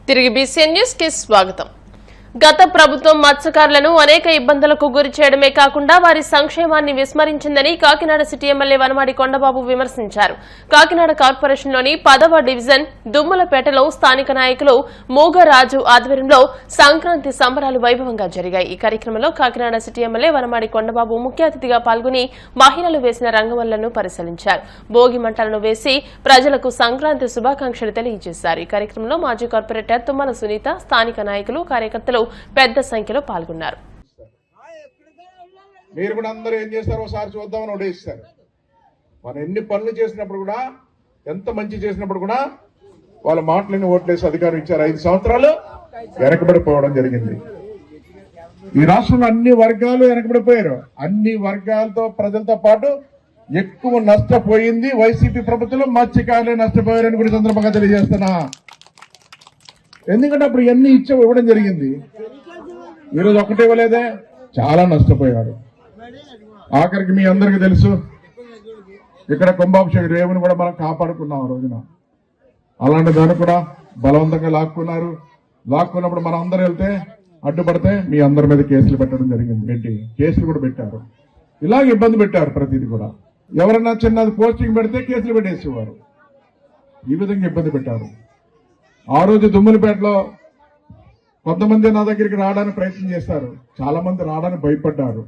తిరిగి BCN news కి స్వాగతం. గత ప్రభుత్వం మత్స్యకారులను అనేక ఇబ్బందులకు గురి చేయడమే కాకుండా వారి సంక్షేమాన్ని విస్మరించిందని కాకినాడ సిటీ ఎమ్మెల్యే వనమాడి కొండబాబు విమర్శించారు. కాకినాడ కార్పొరేషన్లోని 10వ డివిజన్ దుమ్మలపేటలో స్థానిక నాయకులు మూగరాజు ఆధ్వర్యంలో సంక్రాంతి సంబరాలు వైభవంగా జరిగాయి. ఈ కార్యక్రమంలో కాకినాడ సిటీ ఎమ్మెల్యే వనమాడి కొండబాబు ముఖ్య అతిథిగా పాల్గొని మహిళలు వేసిన రంగవల్లను పరిశీలించారు. భోగి మంటలను వేసి ప్రజలకు సంక్రాంతి శుభాకాంక్షలు తెలియజేశారు. ఈ కార్యక్రమంలో మాజీ కార్పొరేటర్ తుమ్మల సునీత, స్థానిక నాయకులు, కార్యకర్తలు పెద్ద సంఖ్యలో పాల్గొన్నారు. మీరు కూడా అందరూ ఏం చేస్తారో ఒకసారి చూద్దామని ఓడేస్తారు. మనం ఎన్ని పనులు చేసినప్పుడు కూడా, ఎంత మంచి చేసినప్పుడు కూడా వాళ్ళ మాటలని ఓట్లేసి అధికారం ఇచ్చారు. 5 సంవత్సరాలు వెనకబడిపోవడం జరిగింది. ఈ రాష్ట్రంలో అన్ని వర్గాలు వెనకబడిపోయారు. అన్ని వర్గాలతో ప్రజలతో పాటు ఎక్కువ నష్టపోయింది వైసీపీ ప్రభుత్వంలో మత్స్యకారులే నష్టపోయారని కూడా సందర్భంగా తెలియజేస్తున్నా. ఎందుకంటే అప్పుడు ఎన్ని ఇవ్వడం జరిగింది. ఈరోజు ఒకటి ఇవ్వలేదే, చాలా నష్టపోయారు. ఆఖరికి మీ అందరికీ తెలుసు, ఇక్కడ కుంభాభిషేక రేవుని కూడా మనం కాపాడుకున్నాం ఆ రోజున. అలాంటి దాన్ని కూడా బలవంతంగా లాక్కున్నారు. లాక్కున్నప్పుడు మనం అందరూ వెళ్తే అడ్డుపడితే మీ అందరి మీద కేసులు పెట్టడం జరిగింది. కేసులు కూడా పెట్టారు. ఇలాగ ఇబ్బంది పెట్టారు. ప్రతిదీ కూడా ఎవరన్నా చిన్నది పోస్టింగ్ పెడితే కేసులు పెట్టేసేవారు. ఈ విధంగా ఇబ్బంది పెట్టారు. ఆ రోజు దుమ్ములపేటలో కొంతమంది నా దగ్గరికి రావడానికి ప్రయత్నం చేస్తారు. చాలా మంది రావడానికి భయపడ్డారు.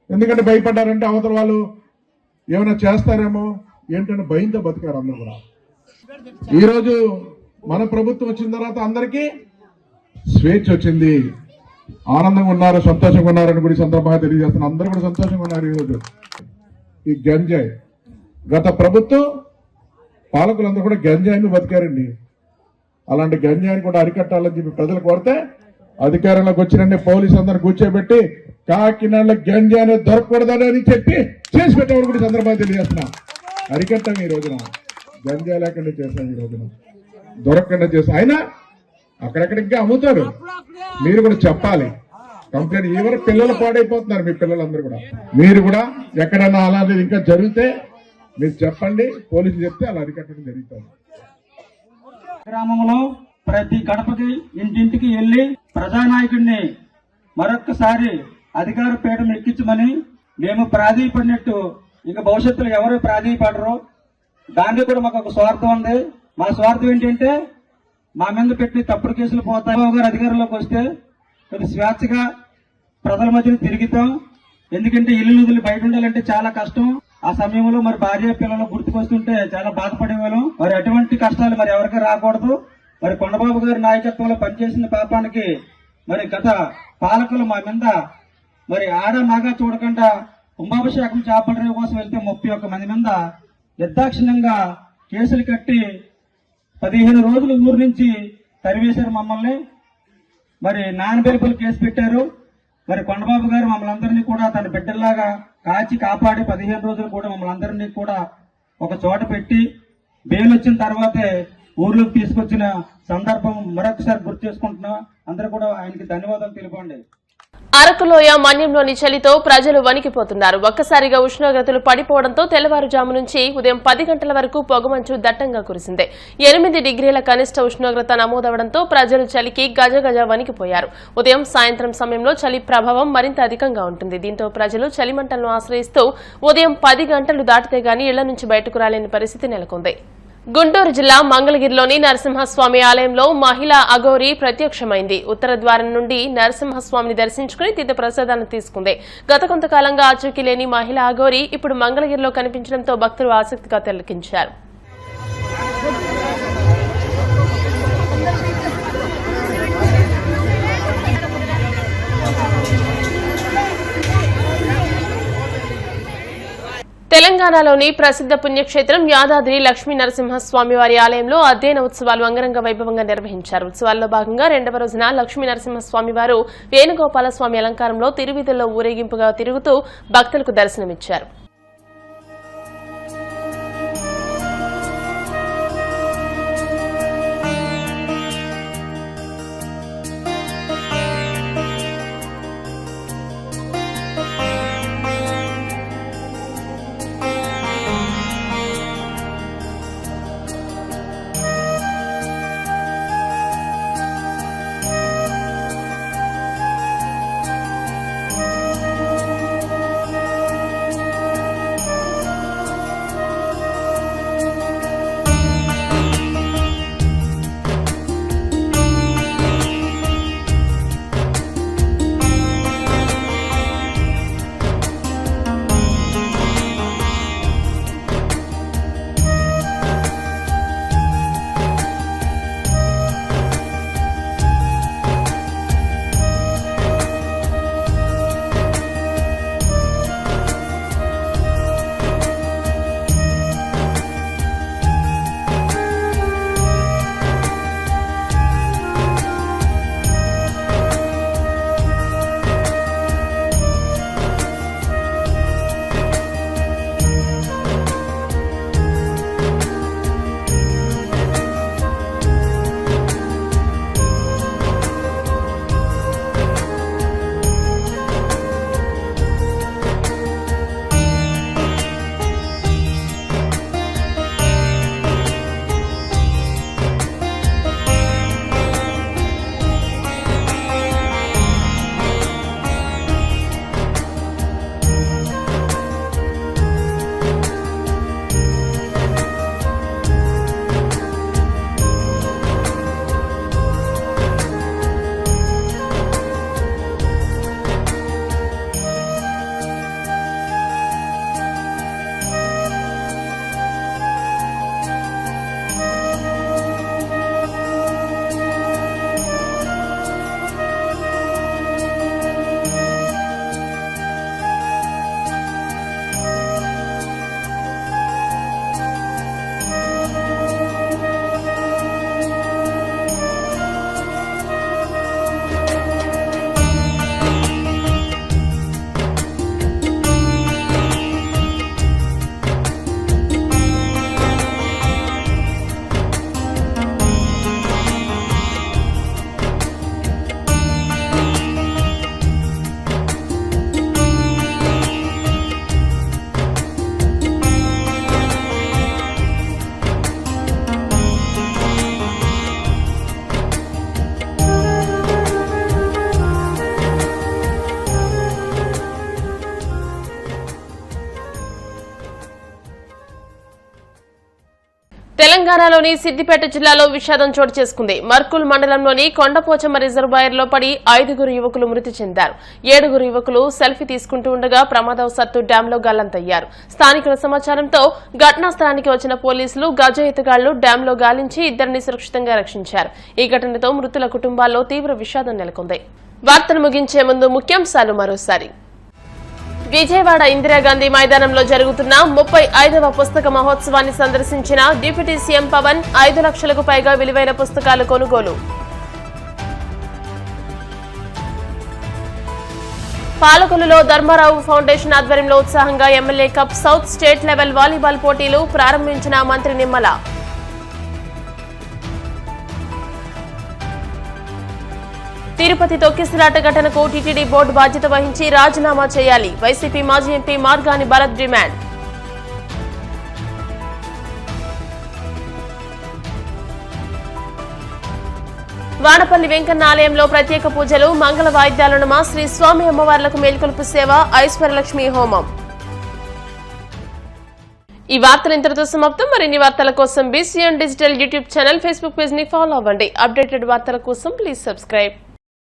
ఎందుకంటే భయపడ్డారంటే అవతల వాళ్ళు ఏమైనా చేస్తారేమో ఏంటంటే భయంతో బతికారు అందరూ కూడా. ఈరోజు మన ప్రభుత్వం వచ్చిన తర్వాత అందరికీ స్వేచ్ఛ వచ్చింది, ఆనందంగా ఉన్నారు, సంతోషంగా ఉన్నారని కూడా సందర్భంగా తెలియజేస్తున్నారు. అందరూ కూడా సంతోషంగా ఉన్నారు. ఈరోజు ఈ గంజాయి, గత ప్రభుత్వం పాలకులందరూ కూడా గంజాయిని బతికారండి. అలాంటి గంజాయిని కూడా అరికట్టాలని చెప్పి ప్రజలు కోరితే అధికారంలోకి వచ్చినండి పోలీసు అందరు కూర్చోబెట్టి కాకినాడలో గంజాయిని దొరకకూడదని చెప్పి చేసి పెట్టేవాడు కూడా సందర్భంగా తెలియజేస్తున్నా. అరికట్టాం ఈ రోజున, గంజాయి లేకుండా చేస్తాం. ఈ రోజున దొరకకుండా చేస్తాం. అయినా అక్కడెక్కడికి అమ్ముతారు. మీరు కూడా చెప్పాలి కంప్లైంట్. ఎవరు పిల్లలు పాడైపోతున్నారు, మీ పిల్లలందరూ కూడా. మీరు కూడా ఎక్కడన్నా అలాంటిది ఇంకా జరిగితే మీరు చెప్పండి, పోలీసులు చెప్తే అలా అరికట్టడం జరుగుతుంది. గ్రామంలో ప్రతి గడపకి ఇంటింటికి వెళ్లి ప్రజానాయకుడిని మరొక్కసారి అధికార పీఠం ఎక్కించమని మేము ప్రాధేయపడినట్టు ఇక భవిష్యత్తులో ఎవరు ప్రాధేయపడరు. దాన్ని కూడా మాకు ఒక స్వార్థం ఉంది. మా స్వార్థం ఏంటంటే మా మీద పెట్టి తప్పుడు కేసులు పోతాయి. గారు అధికారంలోకి వస్తే కొద్ది స్వేచ్ఛగా ప్రజల మధ్యన తిరుగుతాం. ఎందుకంటే ఇల్లు వదిలి బయట ఉండాలంటే చాలా కష్టం. ఆ సమయంలో మరి భార్య పిల్లలు గుర్తుకొస్తుంటే చాలా బాధపడేవాళ్ళం. మరి అటువంటి కష్టాలు మరి ఎవరికి రాకూడదు. మరి కొండబాబు గారి నాయకత్వంలో పనిచేసిన పాపానికి మరి గత పాలకులు మా మీద మరి ఆడ నాగా చూడకుండా కుంభాభిషేకం చేపల రేవు కోసం వెళ్తే 31 మంది మీద నిర్దాక్షిణ్యంగా కేసులు కట్టి 15 రోజులు ఊరు నుంచి తరివేశారు మమ్మల్ని. మరి నానబెలుపులు కేసు పెట్టారు. మరి కొండబాబు గారు మమ్మల్ని అందరినీ కూడా తన బిడ్డల్లాగా కాచి కాపాడి 15 రోజులు కూడా మమ్మల్ని అందరినీ కూడా ఒక చోట పెట్టి బెయిల్ వచ్చిన తర్వాతే ఊర్లోకి తీసుకొచ్చిన సందర్భం మరొకసారి గుర్తు చేసుకుంటున్నా. అందరూ కూడా ఆయనకి ధన్యవాదాలు తెలుపండి. అరకులోయ మన్యంలోని చలితో ప్రజలు వణికిపోతున్నారు. ఒక్కసారిగా ఉష్ణోగ్రతలు పడిపోవడంతో తెల్లవారుజాము నుంచి ఉదయం 10 గంటల వరకు పొగమంచు దట్టంగా కురిసింది. 8 డిగ్రీల కనిష్ట ఉష్ణోగ్రత నమోదవడంతో ప్రజలు చలికి గజగజ వణికిపోయారు. ఉదయం, సాయంత్రం సమయంలో చలి ప్రభావం మరింత అధికంగా ఉంటుంది. దీంతో ప్రజలు చలిమంటలను ఆశ్రయిస్తూ ఉదయం 10 గంటలు దాటితే గానీ ఇళ్ల నుంచి బయటకు రాలేని పరిస్థితి నెలకొంది. గుంటూరు జిల్లా మంగళగిరిలోని నరసింహస్వామి ఆలయంలో మహిళా అఘోరి ప్రత్యక్షమైంది. ఉత్తర ద్వారం నుండి నరసింహస్వామిని దర్శించుకుని తీర్థ ప్రసాదాలను తీసుకుంది. గత కొంతకాలంగా ఆచూకీ లేని మహిళా అఘోరి ఇప్పుడు మంగళగిరిలో కనిపించడంతో భక్తులు ఆసక్తిగా తిలకించారు. తెలంగాణలోని ప్రసిద్ధ పుణ్యక్షేత్రం యాదాద్రి లక్ష్మీ నరసింహస్వామి వారి ఆలయంలో అధ్యయన ఉత్సవాలు అంగరంగ వైభవంగా నిర్వహించారు. ఉత్సవాల్లో భాగంగా 2వ రోజున లక్ష్మీ నరసింహస్వామి వారు వేణుగోపాల స్వామి అలంకారంలో తిరువీధుల్లో ఊరేగింపుగా తిరుగుతూ భక్తులకు దర్శనమిచ్చారు. తెలంగాణలోని సిద్దిపేట జిల్లాలో విషాదం చోటు చేసుకుంది. మర్కుల్ మండలంలోని కొండపోచమ్మ రిజర్వాయర్లో పడి 5 యువకులు మృతి చెందారు. 7 యువకులు సెల్ఫీ తీసుకుంటూ ఉండగా ప్రమాదవశాత్తు డ్యాంలో గల్లంతయ్యారు. స్థానికుల సమాచారంతో ఘటనా స్థలానికి వచ్చిన పోలీసులు గజ ఎత్తుగాళ్లు డ్యాంలో గాలించి 2 సురక్షితంగా రక్షించారు. ఈ ఘటనతో మృతుల కుటుంబాల్లో తీవ్ర విషాదం నెలకొంది. వార్తలు ముగించే ముందు ముఖ్యాంశాలు మరోసారి. విజయవాడ ఇందిరాగాంధీ మైదానంలో జరుగుతున్న 35వ పుస్తక మహోత్సవాన్ని సందర్శించిన డిప్యూటీ సీఎం పవన్ 5 లక్షలకు పైగా విలువైన పుస్తకాలు కొనుగోలు. పాలకొల్లులో ధర్మారావు ఫౌండేషన్ ఆధ్వర్యంలో ఉత్సాహంగా MLA cup south state level volleyball పోటీలు ప్రారంభించిన మంత్రి నిమ్మల. తిరుపతి తొక్కిసలాట ఘటనకు టీటీడీ బోర్డు బాధ్యత వహించి రాజీనామా చేయాలి. వైసీపీ మాజీ ఎంపీ మార్గాని భరత్ డిమాండ్. వానపల్లి వెంకన్న ఆలయంలో ప్రత్యేక పూజలు, మంగళ వాయిద్యాల నడుమ శ్రీ స్వామి అమ్మవార్లకు మేల్కొలుపు సేవ, ఐశ్వర్యలక్ష్మి హోమం. ఈ వార్తలు ఇంతటితో సమాప్తం. మరిన్ని వార్తల కోసం BCN digital YouTube channel, Facebook page ని ఫాలో అవ్వండి. అప్డేటెడ్ వార్తల కోసం ప్లీజ్ సబ్స్క్రైబ్.